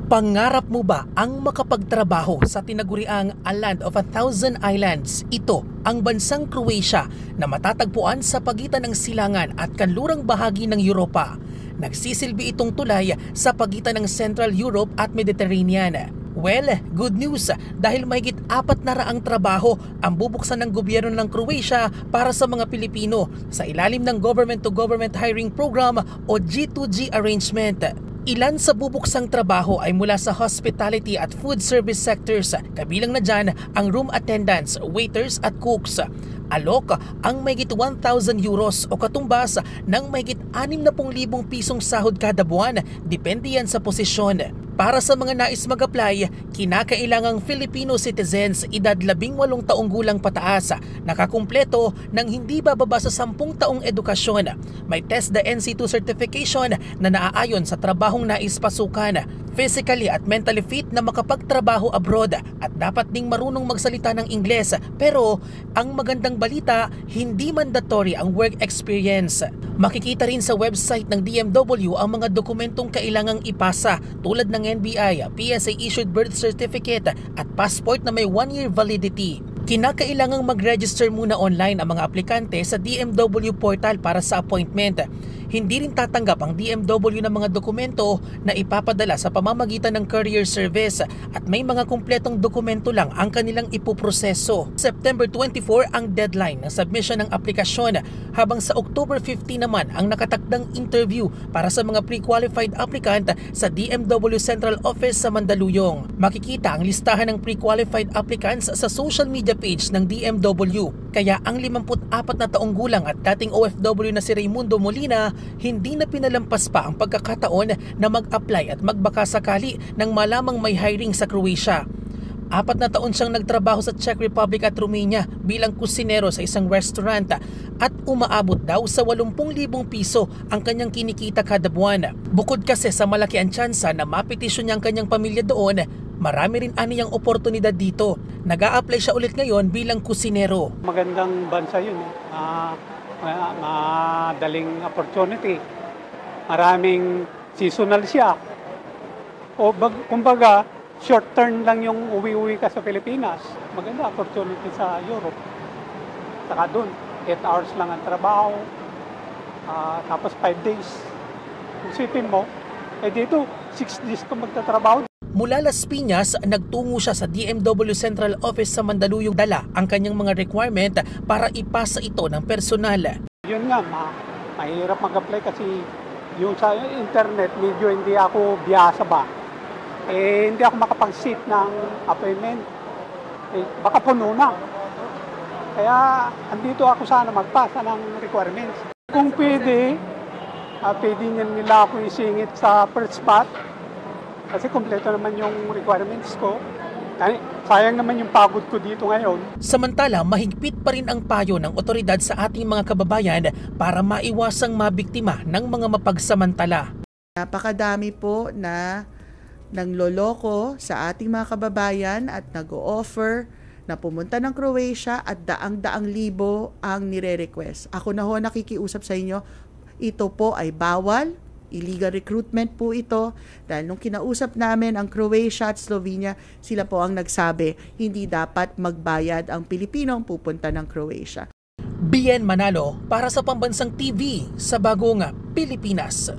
Pangarap mo ba ang makapagtrabaho sa tinaguriang A Land of 1,000 Islands? Ito ang bansang Croatia na matatagpuan sa pagitan ng silangan at kanlurang bahagi ng Europa. Nagsisilbi itong tulay sa pagitan ng Central Europe at Mediterranean. Well, good news dahil mahigit 400 trabaho ang bubuksan ng gobyerno ng Croatia para sa mga Pilipino sa ilalim ng Government-to-Government Hiring Program o G2G arrangement. Ilan sa bubuksang trabaho ay mula sa hospitality at food service sectors, kabilang na dyan ang room attendants, waiters at cooks. Alok ang mahigit 1,000 euros o katumbas ng mahigit 60,000 pisong sahod kada buwan, depende yan sa posisyon. Para sa mga nais mag-apply, kinakailangang Filipino citizens edad 18 taong gulang pataas, nakakumpleto ng hindi bababa sa 10 taong edukasyon, may test the NC2 certification na naaayon sa trabahong nais pasukan, physically at mentally fit na makapagtrabaho abroad at dapat ding marunong magsalita ng Ingles. Pero ang magandang balita, hindi mandatory ang work experience. Makikita rin sa website ng DMW ang mga dokumentong kailangang ipasa tulad ng NBI, PSA-issued birth certificate at passport na may 1-year validity. Kinakailangang mag-register muna online ang mga aplikante sa DMW portal para sa appointment. Hindi rin tatanggap ang DMW ng mga dokumento na ipapadala sa pamamagitan ng courier service at may mga kumpletong dokumento lang ang kanilang ipuproseso. September 24 ang deadline ng submission ng aplikasyon, habang sa October 15 naman ang nakatakdang interview para sa mga pre-qualified applicant sa DMW Central Office sa Mandaluyong. Makikita ang listahan ng pre-qualified applicants sa social media page ng DMW. Kaya ang 54 na taong gulang at dating OFW na si Raimundo Molina hindi na pinalampas pa ang pagkakataon na mag-apply at magbaka sakali nang malamang may hiring sa Croatia. 4 na taon siyang nagtrabaho sa Czech Republic at Romania bilang kusinero sa isang restaurant at umaabot daw sa 80,000 piso ang kanyang kinikita kada buwan. Bukod kasi sa malaki ang tsansa na mapetisyon niya ang kanyang pamilya doon, marami rin aniyang oportunidad dito. Nag-a-apply siya ulit ngayon bilang kusinero. Magandang bansa yun. Madaling opportunity. Maraming seasonal siya. O kumbaga, short term lang yung uwi-uwi ka sa Pilipinas. Maganda opportunity sa Europe. Saka doon, 8 hours lang ang trabaho. Tapos 5 days. Isipin mo, dito 6 days ka magtatrabaho. Mula Las Piñas, nagtungo siya sa DMW Central Office sa Mandaluyong, dala ang kanyang mga requirement para ipasa ito ng personal. Yun nga, mahirap mag-apply kasi yung sa internet, medyo hindi ako biyasa ba. Hindi ako makapag-sit ng appointment. Baka puno na. Kaya andito ako sana magpasa ng requirements. Kung pwede, pwede nila ako isingit sa first spot. Kasi kompleto naman yung requirements ko. Sayang naman yung pagod ko dito ngayon. Samantala, mahigpit pa rin ang payo ng otoridad sa ating mga kababayan para maiwasang mabiktima ng mga mapagsamantala. Napakadami po na nangloloko sa ating mga kababayan at nag-o-offer na pumunta ng Croatia at daang-daang libo ang nire-request. Ako na ho nakikiusap sa inyo, ito po ay bawal. Illegal recruitment po ito dahil nung kinausap namin ang Croatia at Slovenia, sila po ang nagsabi hindi dapat magbayad ang Pilipino ang pupunta ng Croatia. Bien Manalo para sa Pambansang TV sa Bagong Pilipinas.